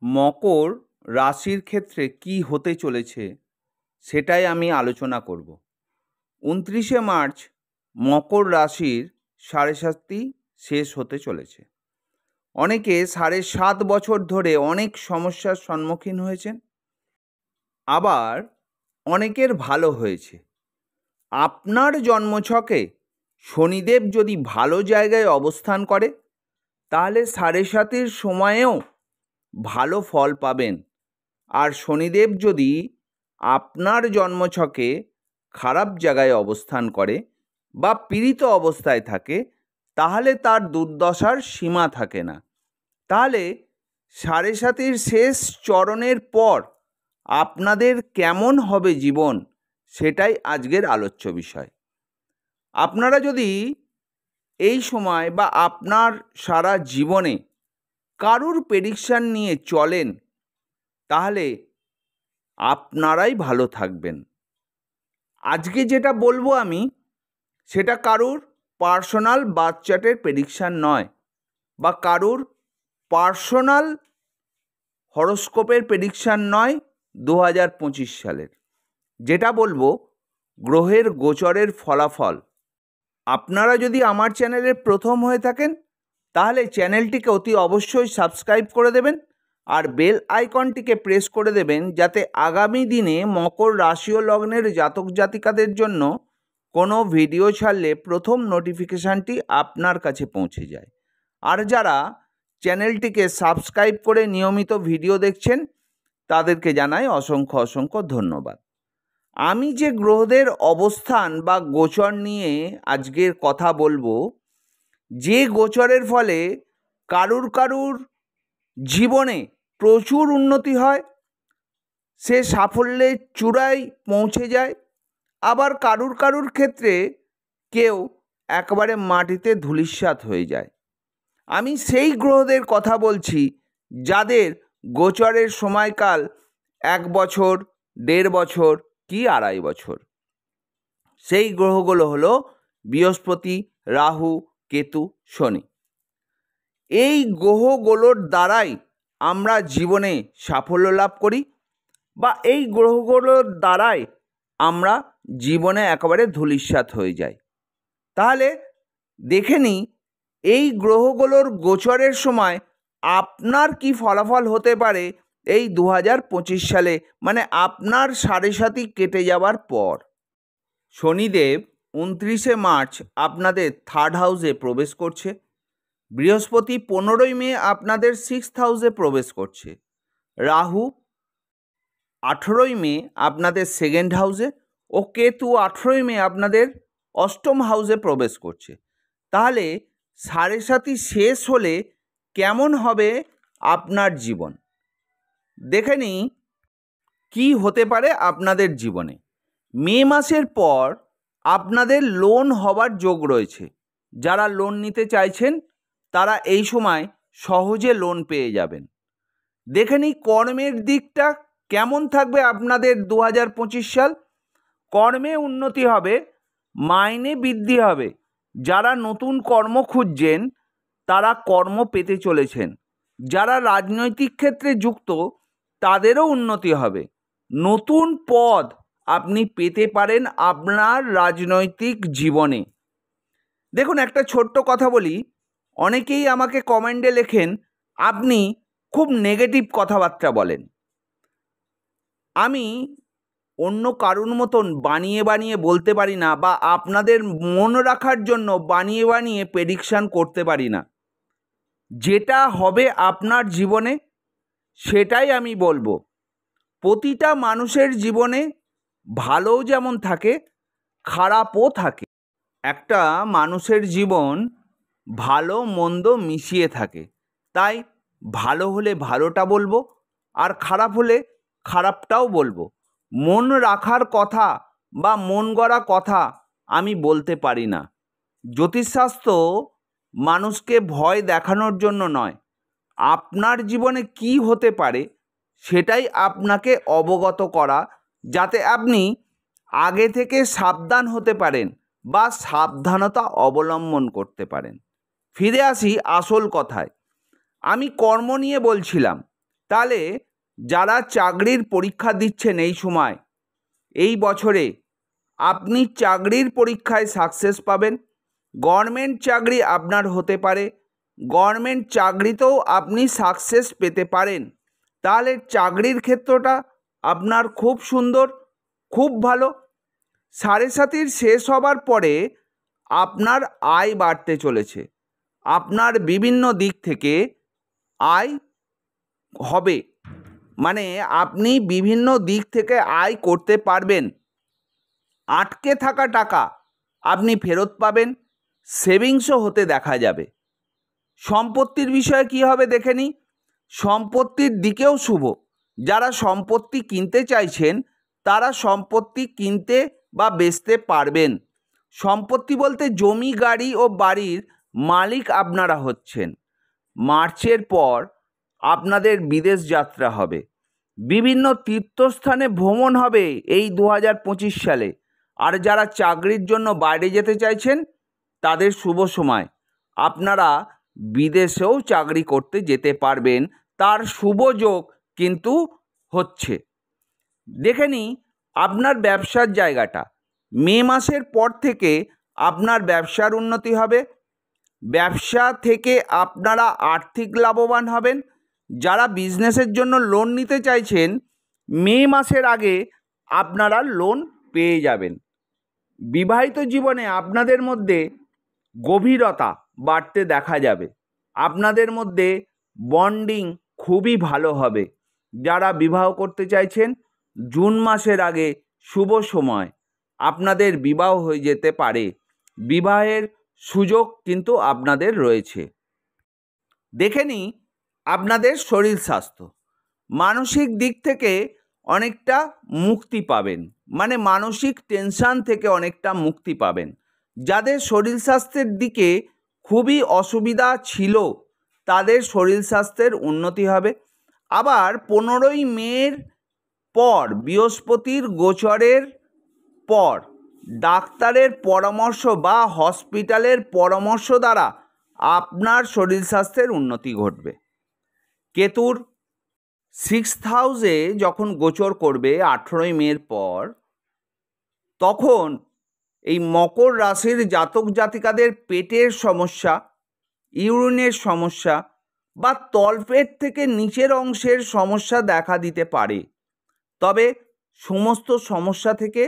মকর রাশির ক্ষেত্রে কি হতে চলেছে সেটাই আমি আলোচনা করব। 29শে মার্চ মকর রাশির সাড়ে সাতি শেষ হতে চলেছে। অনেকে 7.5 বছর ধরে অনেক সমস্যার সম্মুখীন হয়েছেন, আবার অনেকের ভালো হয়েছে। আপনার জন্মছকে শনিদেব যদি ভালো জায়গায় অবস্থান করে তাহলে সাড়ে সাতির সময়েও ভালো ফল পাবেন। আর শনিদেব যদি আপনার জন্মছকে খারাপ জায়গায় অবস্থান করে বা পীড়িত অবস্থায় থাকে তাহলে তার দুর্দশার সীমা থাকে না। তাহলে সাড়ে সাতির শেষ চরণের পর আপনাদের কেমন হবে জীবন, সেটাই আজকের আলোচ্য বিষয়। আপনারা যদি এই সময় বা আপনার সারা জীবনে কারুর প্রেডিকশন নিয়ে চলেন তাহলে আপনারাই ভালো থাকবেন। আজকে যেটা বলবো আমি, সেটা কারুর পার্সোনাল বার্থ চার্টের প্রেডিকশন নয় বা কারুর পার্সোনাল হরোস্কোপের প্রেডিকশন নয় 2025 সালের। যেটা বলবো গ্রহের গোচরের ফলাফল। আপনারা যদি আমার চ্যানেলের প্রথম হয়ে থাকেন তাহলে চ্যানেলটিকে অতি অবশ্যই সাবস্ক্রাইব করে দেবেন আর বেল আইকনটিকে প্রেস করে দেবেন, যাতে আগামী দিনে মকর রাশি ও লগ্নের জাতক জাতিকাদের জন্য কোনো ভিডিও ছাড়লে প্রথম নোটিফিকেশানটি আপনার কাছে পৌঁছে যায়। আর যারা চ্যানেলটিকে সাবস্ক্রাইব করে নিয়মিত ভিডিও দেখছেন তাদেরকে জানাই অসংখ্য অসংখ্য ধন্যবাদ। আমি যে গ্রহদের অবস্থান বা গোচর নিয়ে আজকের কথা বলবো, যে গোচরের ফলে কারুর জীবনে প্রচুর উন্নতি হয়, সে সাফল্যের চূড়ায় পৌঁছে যায়, আবার কারুর ক্ষেত্রে কেউ একবারে মাটিতে ধূলিসাৎ হয়ে যায়। আমি সেই গ্রহদের কথা বলছি যাদের গোচরের সময়কাল 1 বছর, 1.5 বছর কি 2.5 বছর। সেই গ্রহগুলো হলো বৃহস্পতি, রাহু, কেতু, শনি। এই গ্রহগুলোর দ্বারাই আমরা জীবনে সাফল্য লাভ করি বা এই গ্রহগুলোর দ্বারাই আমরা জীবনে একেবারে ধূলিসাৎ হয়ে যাই। তাহলে দেখে নিই এই গ্রহগুলোর গোচরের সময় আপনার কি ফলাফল হতে পারে এই 2025 সালে, মানে আপনার সাড়ে সাতি কেটে যাওয়ার পর। শনিদেব 29শে মার্চ আপনাদের 3rd হাউসে প্রবেশ করছে। বৃহস্পতি 15ই মে আপনাদের 6th হাউসে প্রবেশ করছে। রাহু 18ই মে আপনাদের 2nd হাউসে ও কেতু 18ই মে আপনাদের 8ম হাউসে প্রবেশ করছে। তাহলে সাড়ে সাতি শেষ হলে কেমন হবে আপনার জীবন, দেখে নিই কী হতে পারে আপনাদের জীবনে। মে মাসের পর আপনাদের লোন হবার যোগ রয়েছে। যারা লোন নিতে চাইছেন তারা এই সময় সহজে লোন পেয়ে যাবেন। দেখে নিই কর্মের দিকটা কেমন থাকবে আপনাদের 2025 সাল। কর্মে উন্নতি হবে, মাইনে বৃদ্ধি হবে। যারা নতুন কর্ম খুঁজছেন তারা কর্ম পেতে চলেছেন। যারা রাজনৈতিক ক্ষেত্রে যুক্ত তাদেরও উন্নতি হবে। নতুন পদ আপনি পেতে পারেন আপনার রাজনৈতিক জীবনে। দেখুন, একটা ছোট্ট কথা বলি, অনেকেই আমাকে কমেন্টে লেখেন আপনি খুব নেগেটিভ কথাবার্তা বলেন। আমি অন্য কারুর মতন বানিয়ে বলতে পারি না বা আপনাদের মন রাখার জন্য বানিয়ে প্রেডিকশান করতে পারি না। যেটা হবে আপনার জীবনে সেটাই আমি বলবো। প্রতিটা মানুষের জীবনে ভালোও যেমন থাকে, খারাপও থাকে। একটা মানুষের জীবন ভালো মন্দ মিশিয়ে থাকে, তাই ভালো হলে ভালোটা বলবো আর খারাপ হলে খারাপটাও বলবো। মন রাখার কথা বা মন গড়া কথা আমি বলতে পারি না। জ্যোতিষশাস্ত্র মানুষকে ভয় দেখানোর জন্য নয়, আপনার জীবনে কি হতে পারে সেটাই আপনাকে অবগত করা, যাতে আপনি আগে থেকে সাবধান হতে পারেন বা সাবধানতা অবলম্বন করতে পারেন। ফিরে আসি আসল কথায়। আমি কর্ম নিয়ে বলছিলাম, তাহলে যারা চাকরির পরীক্ষা দিচ্ছেন এই সময়, এই বছরে আপনি চাকরির পরীক্ষায় সাকসেস পাবেন। গভর্নমেন্ট চাকরি আপনার হতে পারে, গভর্নমেন্ট চাকরিতেও আপনি সাকসেস পেতে পারেন। তাহলে চাকরির ক্ষেত্রটা আপনার খুব সুন্দর, খুব ভালো। সাড়ে সাতির শেষ হবার পরে আপনার আয় বাড়তে চলেছে, আপনার বিভিন্ন দিক থেকে আয় হবে, মানে আপনি বিভিন্ন দিক থেকে আয় করতে পারবেন। আটকে থাকা টাকা আপনি ফেরত পাবেন, সেভিংসও হতে দেখা যাবে। সম্পত্তির বিষয়ে কি হবে দেখে নিই। সম্পত্তির দিকেও শুভ। যারা সম্পত্তি কিনতে চাইছেন তারা সম্পত্তি কিনতে বা বেচতে পারবেন। সম্পত্তি বলতে জমি, গাড়ি ও বাড়ির মালিক আপনারা হচ্ছেন। মার্চের পর আপনাদের বিদেশ যাত্রা হবে, বিভিন্ন তীর্থস্থানে ভ্রমণ হবে এই 2025 সালে। আর যারা চাকরির জন্য বাইরে যেতে চাইছেন তাদের শুভ সময়, আপনারা বিদেশেও চাকরি করতে যেতে পারবেন, তার শুভ যোগ কিন্তু হচ্ছে। দেখে নিই আপনার ব্যবসার জায়গাটা। মে মাসের পর থেকে আপনার ব্যবসার উন্নতি হবে, ব্যবসা থেকে আপনারা আর্থিক লাভবান হবেন। যারা বিজনেসের জন্য লোন নিতে চাইছেন মে মাসের আগে আপনারা লোন পেয়ে যাবেন। বিবাহিত জীবনে আপনাদের মধ্যে গভীরতা বাড়তে দেখা যাবে, আপনাদের মধ্যে বন্ডিং খুবই ভালো হবে। যারা বিবাহ করতে চাইছেন জুন মাসের আগে শুভ সময়, আপনাদের বিবাহ হয়ে যেতে পারে, বিবাহের সুযোগ কিন্তু আপনাদের রয়েছে। দেখে নিই আপনাদের শরীর স্বাস্থ্য। মানসিক দিক থেকে অনেকটা মুক্তি পাবেন, মানে মানসিক টেনশন থেকে অনেকটা মুক্তি পাবেন। যাদের শরীর স্বাস্থ্যের দিকে খুবই অসুবিধা ছিল তাদের শরীর স্বাস্থ্যের উন্নতি হবে। আবার 15ই মের পর বৃহস্পতির গোচরের পর ডাক্তারের পরামর্শ বা হসপিটালের পরামর্শ দ্বারা আপনার শরীর স্বাস্থ্যের উন্নতি ঘটবে। কেতুর 6th হাউসে যখন গোচর করবে 18ই মের পর, তখন এই মকর রাশির জাতক জাতিকাদের পেটের সমস্যা, ইউরিনের সমস্যা বা তলপেট থেকে নিচের অংশের সমস্যা দেখা দিতে পারে। তবে সমস্ত সমস্যা থেকে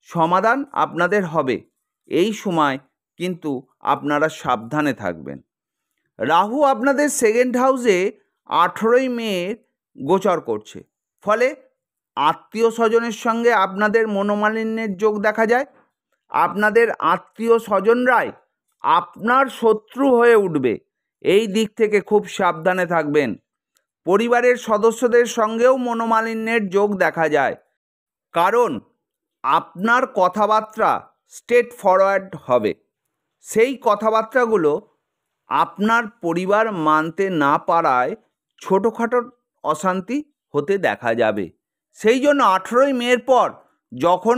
সমাধান আপনাদের হবে। এই সময় কিন্তু আপনারা সাবধানে থাকবেন। রাহু আপনাদের 2nd হাউসে 18ই মে গোচর করছে, ফলে আত্মীয় স্বজনের সঙ্গে আপনাদের মনোমালিন্যের যোগ দেখা যায়। আপনাদের আত্মীয় স্বজনরাই আপনার শত্রু হয়ে উঠবে, এই দিক থেকে খুব সাবধানে থাকবেন। পরিবারের সদস্যদের সঙ্গেও মনোমালিন্যের যোগ দেখা যায়, কারণ আপনার কথাবার্তা স্ট্রেট ফরওয়ার্ড হবে। সেই কথাবার্তাগুলো আপনার পরিবার মানতে না পারায় ছোটোখাটো অশান্তি হতে দেখা যাবে। সেই জন্য 18ই মের পর যখন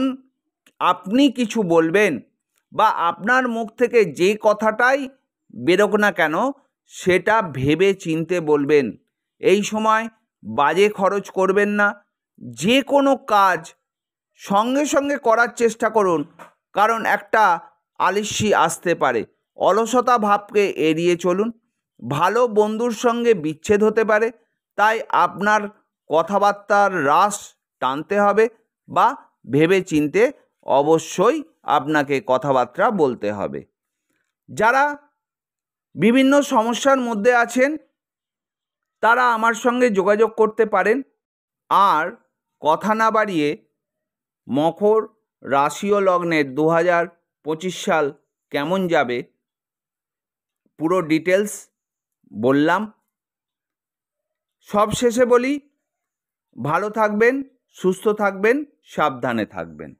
আপনি কিছু বলবেন বা আপনার মুখ থেকে যে কথাটাই বেরোক না কেন সেটা ভেবে চিনতে বলবেন। এই সময় বাজে খরচ করবেন না। যে কোনো কাজ সঙ্গে সঙ্গে করার চেষ্টা করুন, কারণ একটা আলস্যি আসতে পারে। অলসতা ভাবকে এড়িয়ে চলুন। ভালো বন্ধুর সঙ্গে বিচ্ছেদ হতে পারে, তাই আপনার কথাবার্তার রাশ টানতে হবে বা ভেবে চিনতে অবশ্যই আপনাকে কথাবার্তা বলতে হবে। যারা বিভিন্ন সমস্যার মধ্যে আছেন তারা আমার সঙ্গে যোগাযোগ করতে পারেন। আর কথা না বাড়িয়ে মকর রাশি ও লগ্নের 2025 সাল কেমন যাবে পুরো ডিটেলস বললাম। সব শেষে বলি, ভালো থাকবেন, সুস্থ থাকবেন, সাবধানে থাকবেন।